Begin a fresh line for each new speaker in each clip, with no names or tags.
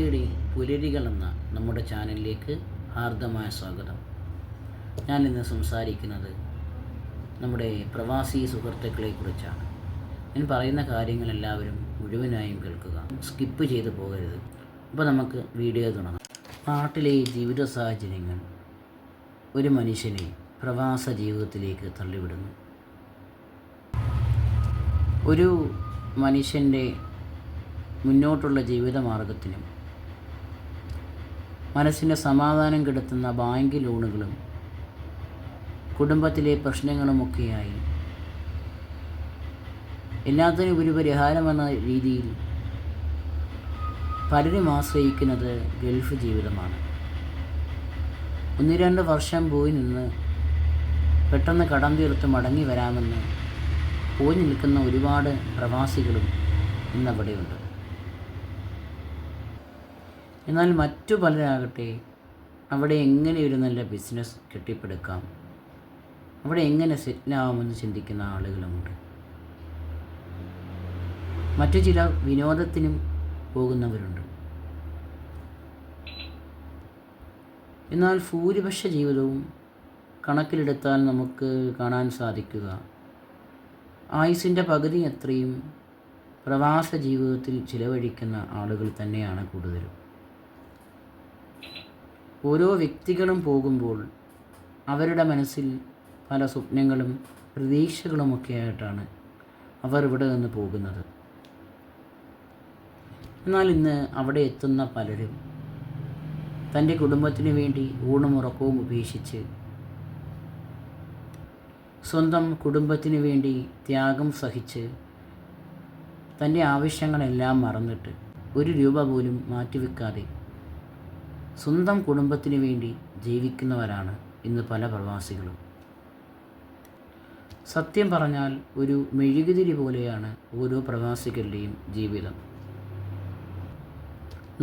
മലയാളിയുടെ പുലരികൾ എന്ന നമ്മുടെ ചാനലിലേക്ക് ഹാർദമായ സ്വാഗതം. ഞാനിന്ന് സംസാരിക്കുന്നത് നമ്മുടെ പ്രവാസി സുഹൃത്തുക്കളെക്കുറിച്ചാണ്. ഞാൻ പറയുന്ന കാര്യങ്ങൾ എല്ലാവരും മുഴുവനായും കേൾക്കുക, സ്കിപ്പ് ചെയ്ത് പോകരുത്. അപ്പോൾ നമുക്ക് വീഡിയോ തുടങ്ങാം. നാട്ടിലെ ജീവിത സാഹചര്യങ്ങൾ ഒരു മനുഷ്യനെ പ്രവാസ ജീവിതത്തിലേക്ക് തള്ളിവിടുന്നു. ഒരു മനുഷ്യൻ്റെ മുന്നോട്ടുള്ള ജീവിതമാർഗത്തിനും മനസ്സിൻ്റെ സമാധാനം കെടുത്തുന്ന ബാങ്ക് ലോണുകളും കുടുംബത്തിലെ പ്രശ്നങ്ങളുമൊക്കെയായി എല്ലാത്തിനും ഒരു പരിഹാരമെന്ന രീതിയിൽ പലരും ആശ്രയിക്കുന്നത് ഗൾഫ് ജീവിതമാണ്. 1-2 വർഷം പോയി നിന്ന് പെട്ടെന്ന് കടം തീർത്ത് മടങ്ങി വരാമെന്ന് പോയി നിൽക്കുന്ന ഒരുപാട് പ്രവാസികളും ഇന്നവിടെയുണ്ട്. എന്നാൽ മറ്റു പലരാകട്ടെ അവിടെ എങ്ങനെ ഒരു നല്ല ബിസിനസ് കെട്ടിപ്പടുക്കാം, അവിടെ എങ്ങനെ സെറ്റിലാവാമെന്ന് ചിന്തിക്കുന്ന ആളുകളുമുണ്ട്. മറ്റു ചിലർ വിനോദത്തിനും പോകുന്നവരുണ്ട്. എന്നാൽ ഭൂരിപക്ഷ ജീവിതവും കണക്കിലെടുത്താൽ നമുക്ക് കാണാൻ സാധിക്കുക ആയുസ്സിൻ്റെ പകുതി അത്രയും പ്രവാസ ജീവിതത്തിൽ ചിലവഴിക്കുന്ന ആളുകൾ തന്നെയാണ് കൂടുതലും. ഓരോ വ്യക്തികളും പോകുമ്പോൾ അവരുടെ മനസ്സിൽ പല സ്വപ്നങ്ങളും പ്രതീക്ഷകളുമൊക്കെ ആയിട്ടാണ് അവർ ഇവിടെ നിന്ന് പോകുന്നത്. എന്നാൽ ഇന്ന് അവിടെ എത്തുന്ന പലരും തൻ്റെ കുടുംബത്തിന് വേണ്ടി ഊണും ഉറക്കവും ഉപേക്ഷിച്ച് സ്വന്തം കുടുംബത്തിന് വേണ്ടി ത്യാഗം സഹിച്ച് തൻ്റെ ആവശ്യങ്ങളെല്ലാം മറന്നിട്ട് 1 രൂപ പോലും മാറ്റിവെക്കാതെ സ്വന്തം കുടുംബത്തിന് വേണ്ടി ജീവിക്കുന്നവരാണ് ഇന്ന് പല പ്രവാസികളും. സത്യം പറഞ്ഞാൽ ഒരു മെഴുകുതിരി പോലെയാണ് ഓരോ പ്രവാസികളുടെയും ജീവിതം.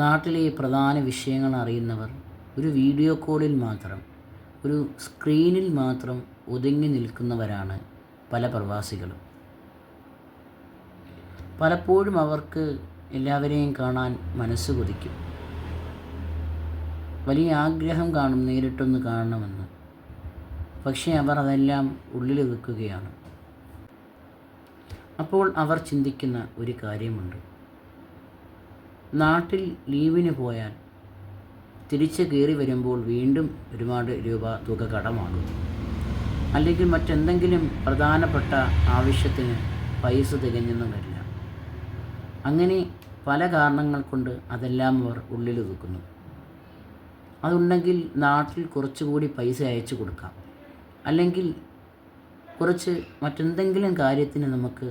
നാട്ടിലെ പ്രധാന വിഷയങ്ങൾ അറിയുന്നവർ ഒരു വീഡിയോ കോളിൽ മാത്രം, ഒരു സ്ക്രീനിൽ മാത്രം ഒതുങ്ങി നിൽക്കുന്നവരാണ് പല പ്രവാസികളും. പലപ്പോഴും അവർക്ക് എല്ലാവരെയും കാണാൻ മനസ്സ് കൊതിക്കും, വലിയ ആഗ്രഹം കാണും നേരിട്ടൊന്ന് കാണണമെന്ന്. പക്ഷേ അവർ അതെല്ലാം ഉള്ളിലൊതുക്കുകയാണ്. അപ്പോൾ അവർ ചിന്തിക്കുന്ന ഒരു കാര്യമുണ്ട്: നാട്ടിൽ ലീവിന് പോയാൽ തിരിച്ച് കയറി വരുമ്പോൾ വീണ്ടും ഒരുപാട് രൂപ തുക കടമാകും, അല്ലെങ്കിൽ മറ്റെന്തെങ്കിലും പ്രധാനപ്പെട്ട ആവശ്യത്തിന് പൈസ തികഞ്ഞെന്നും വരില്ല. അങ്ങനെ പല കാരണങ്ങൾ കൊണ്ട് അതെല്ലാം അവർ ഉള്ളിലൊതുക്കുന്നു. അതുണ്ടെങ്കിൽ നാട്ടിൽ കുറച്ചുകൂടി പൈസ അയച്ചു കൊടുക്കാം, അല്ലെങ്കിൽ കുറച്ച് മറ്റെന്തെങ്കിലും കാര്യത്തിന് നമുക്ക്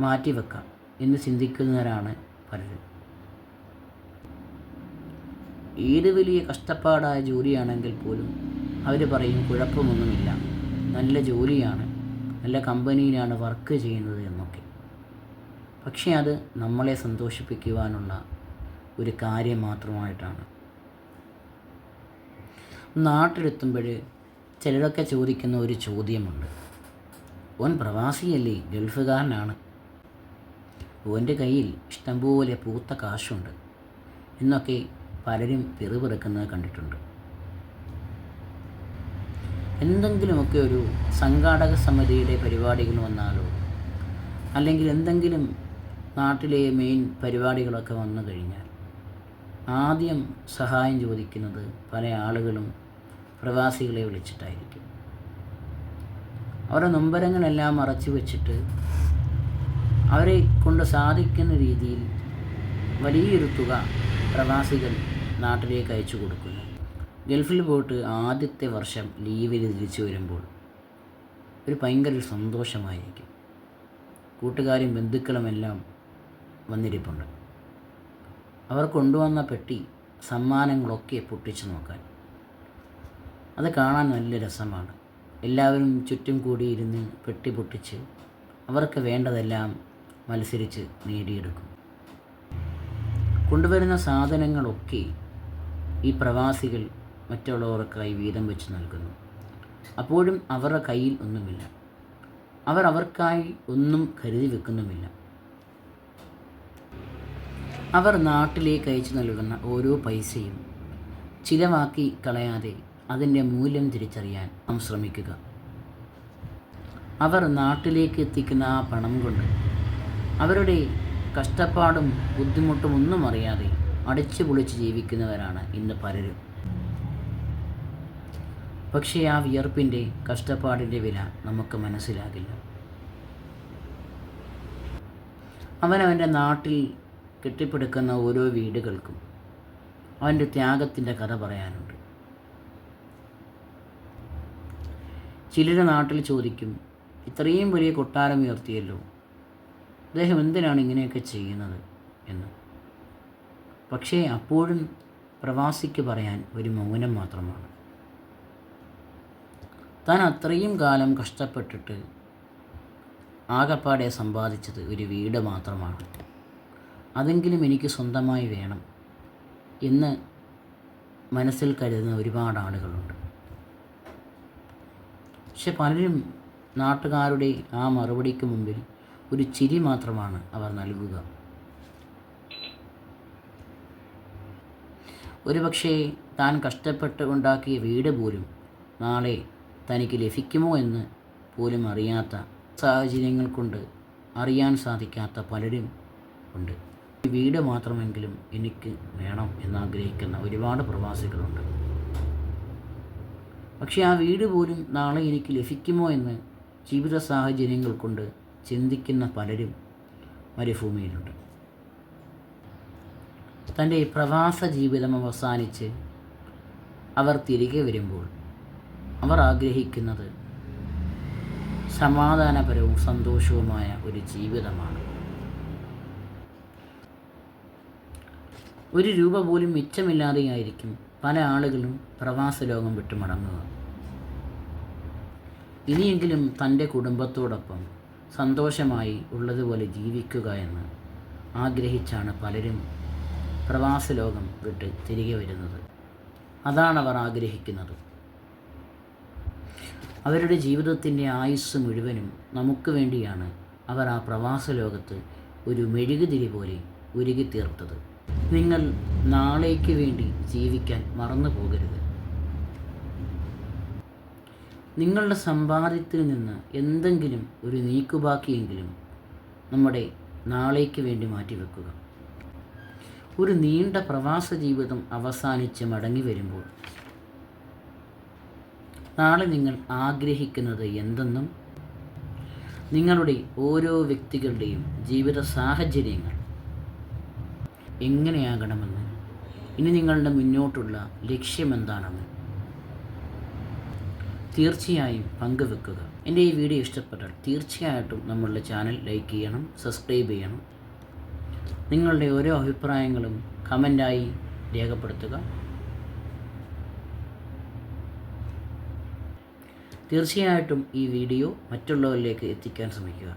മാറ്റിവെക്കാം എന്ന് ചിന്തിക്കുന്നവരാണ് പലരും. ഏത് വലിയ കഷ്ടപ്പാടായ ജോലിയാണെങ്കിൽ പോലും അവർ പറയും കുഴപ്പമൊന്നുമില്ല, നല്ല ജോലിയാണ്, നല്ല കമ്പനിയിലാണ് വർക്ക് ചെയ്യുന്നത് എന്നൊക്കെ. പക്ഷേ അത് നമ്മളെ സന്തോഷിപ്പിക്കുവാനുള്ള ഒരു കാര്യം മാത്രമായിട്ടാണ്. നാട്ടിലെത്തുമ്പോൾ ചിലരൊക്കെ ചോദിക്കുന്ന ഒരു ചോദ്യമുണ്ട്: ഓൻ പ്രവാസിയല്ലേ, ഗൾഫുകാരനാണ്, ഓൻ്റെ കയ്യിൽ ഇഷ്ടംപോലെ പൂത്ത കാശുണ്ട് എന്നൊക്കെ പലരും പിറുപിറുക്കുന്നത് കണ്ടിട്ടുണ്ട്. എന്തെങ്കിലുമൊക്കെ ഒരു സംഘാടക സമിതിയുടെ പരിപാടികൾ വന്നാലോ, അല്ലെങ്കിൽ എന്തെങ്കിലും നാട്ടിലെ മെയിൻ പരിപാടികളൊക്കെ വന്നു കഴിഞ്ഞാൽ ആദ്യം സഹായം ചോദിക്കുന്നത് പല ആളുകളും പ്രവാസികളെ വിളിച്ചിട്ടായിരിക്കും. അവരുടെ നൊമ്പരങ്ങളെല്ലാം മറച്ചു വെച്ചിട്ട് അവരെ കൊണ്ട് സാധിക്കുന്ന രീതിയിൽ വലിയൊരു തുക പ്രവാസികൾ നാട്ടിലേക്ക് അയച്ചു കൊടുക്കുന്നു. ഗൾഫിൽ പോയിട്ട് ആദ്യത്തെ വർഷം ലീവിൽ തിരിച്ചു വരുമ്പോൾ ഒരു ഭയങ്കര സന്തോഷമായിരിക്കും. കൂട്ടുകാരും ബന്ധുക്കളുമെല്ലാം വന്നിരിപ്പുണ്ട്. അവർ കൊണ്ടുവന്ന പെട്ടി സമ്മാനങ്ങളൊക്കെ പൊട്ടിച്ചു നോക്കാൻ, അത് കാണാൻ നല്ല രസമാണ്. എല്ലാവരും ചുറ്റും കൂടിയിരുന്ന് പെട്ടി പൊട്ടിച്ച് അവർക്ക് വേണ്ടതെല്ലാം മത്സരിച്ച് നേടിയെടുക്കും. കൊണ്ടുവരുന്ന സാധനങ്ങളൊക്കെ ഈ പ്രവാസികൾ മറ്റുള്ളവർക്കായി വീതം വെച്ച് നൽകുന്നു. അപ്പോഴും അവരുടെ കയ്യിൽ ഒന്നുമില്ല, അവർ അവർക്കായി ഒന്നും കരുതി വെക്കുന്നുമില്ല. അവർ നാട്ടിലേക്ക് അയച്ചു നൽകുന്ന ഓരോ പൈസയും ചിലവാക്കി കളയാതെ അതിൻ്റെ മൂല്യം തിരിച്ചറിയാൻ നാം ശ്രമിക്കുക. അവർ നാട്ടിലേക്ക് എത്തിക്കുന്ന ആ പണം കൊണ്ട് അവരുടെ കഷ്ടപ്പാടും ബുദ്ധിമുട്ടും ഒന്നും അറിയാതെ അടിച്ചു പൊളിച്ച് ജീവിക്കുന്നവരാണ് ഇന്ന് പലരും. പക്ഷേ ആ വിയർപ്പിൻ്റെ കഷ്ടപ്പാടിൻ്റെ വില നമുക്ക് മനസ്സിലാകില്ല. അവനവൻ്റെ നാട്ടിൽ കെട്ടിപ്പടുക്കുന്ന ഓരോ വീടുകൾക്കും അവൻ്റെ ത്യാഗത്തിൻ്റെ കഥ പറയാനുണ്ട്. ചിലർ നാട്ടിൽ ചോദിക്കും, ഇത്രയും വലിയ കൊട്ടാരം ഉയർത്തിയല്ലോ, അദ്ദേഹം എന്തിനാണ് ഇങ്ങനെയൊക്കെ ചെയ്യുന്നത് എന്ന്. പക്ഷേ അപ്പോഴും പ്രവാസിക്ക് പറയാൻ ഒരു മൗനം മാത്രമാണ്. താൻ അത്രയും കാലം കഷ്ടപ്പെട്ടിട്ട് ആകപ്പാടെ സമ്പാദിച്ചത് ഒരു വീട് മാത്രമാണ്, അതെങ്കിലും എനിക്ക് സ്വന്തമായി വേണം എന്ന് മനസ്സിൽ കരുതുന്ന ഒരുപാട് ആളുകളുണ്ട്. പക്ഷെ പലരും നാട്ടുകാരുടെ ആ മറുപടിക്ക് മുമ്പിൽ ഒരു ചിരി മാത്രമാണ് അവർ നൽകുക. ഒരുപക്ഷേ താൻ കഷ്ടപ്പെട്ട് ഉണ്ടാക്കിയ വീട് പോലും നാളെ തനിക്ക് ലഭിക്കുമോ എന്ന് പോലും അറിയാത്ത സാഹചര്യങ്ങൾ കൊണ്ട് അറിയാൻ സാധിക്കാത്ത പലരും ഉണ്ട്. ഈ വീട് മാത്രമെങ്കിലും എനിക്ക് വേണം എന്നാഗ്രഹിക്കുന്ന ഒരുപാട് പ്രവാസികളുണ്ട്. പക്ഷേ ആ വീട് പോലും നാളെ എനിക്ക് ലഭിക്കുമോ എന്ന് ജീവിത സാഹചര്യങ്ങൾ കൊണ്ട് ചിന്തിക്കുന്ന പലരും മരുഭൂമിയിലുണ്ട്. തൻ്റെ പ്രവാസ ജീവിതം അവസാനിച്ച് അവർ തിരികെ വരുമ്പോൾ അവർ ആഗ്രഹിക്കുന്നത് സമാധാനപരവും സന്തോഷവുമായ ഒരു ജീവിതമാണ്. ഒരു രൂപ പോലും മിച്ചമില്ലാതെയായിരിക്കും പല ആളുകളും പ്രവാസ ലോകം വിട്ടു മടങ്ങുക. ഇനിയെങ്കിലും തൻ്റെ കുടുംബത്തോടൊപ്പം സന്തോഷമായി ഉള്ളതുപോലെ ജീവിക്കുക എന്ന് ആഗ്രഹിച്ചാണ് പലരും പ്രവാസ ലോകം വിട്ട് തിരികെ വരുന്നത്. അതാണ് അവർ ആഗ്രഹിക്കുന്നത്. അവരുടെ ജീവിതത്തിൻ്റെ ആയുസ്സ് മുഴുവനും നമുക്ക് വേണ്ടിയാണ് അവർ ആ പ്രവാസ ലോകത്ത് ഒരു മെഴുകുതിരി പോലെ ഉരുകിത്തീർത്തത്. നിങ്ങൾ നാളേക്ക് വേണ്ടി ജീവിക്കാൻ മറന്നു പോകരുത്. നിങ്ങളുടെ സമ്പാദ്യത്തിൽ നിന്ന് എന്തെങ്കിലും ഒരു നീക്കുബാക്കിയെങ്കിലും നമ്മുടെ നാളേക്ക് വേണ്ടി മാറ്റിവെക്കുക. ഒരു നീണ്ട പ്രവാസ ജീവിതം അവസാനിച്ച് മടങ്ങി വരുമ്പോൾ നാളെ നിങ്ങൾ ആഗ്രഹിക്കുന്നത് എന്തെന്നും നിങ്ങളുടെ ഓരോ വ്യക്തികളുടെയും ജീവിത സാഹചര്യങ്ങൾ എങ്ങനെയാകണമെന്ന്, ഇനി നിങ്ങളുടെ മുന്നോട്ടുള്ള ലക്ഷ്യമെന്താണെന്ന് തീർച്ചയായും പങ്കുവെക്കുക. എൻ്റെ ഈ വീഡിയോ ഇഷ്ടപ്പെട്ടാൽ തീർച്ചയായിട്ടും നമ്മളുടെ ചാനൽ ലൈക്ക് ചെയ്യണം, സബ്സ്ക്രൈബ് ചെയ്യണം. നിങ്ങളുടെ ഓരോ അഭിപ്രായങ്ങളും കമൻ്റായി രേഖപ്പെടുത്തുക. തീർച്ചയായിട്ടും ഈ വീഡിയോ മറ്റുള്ളവരിലേക്ക് എത്തിക്കാൻ ശ്രമിക്കുക.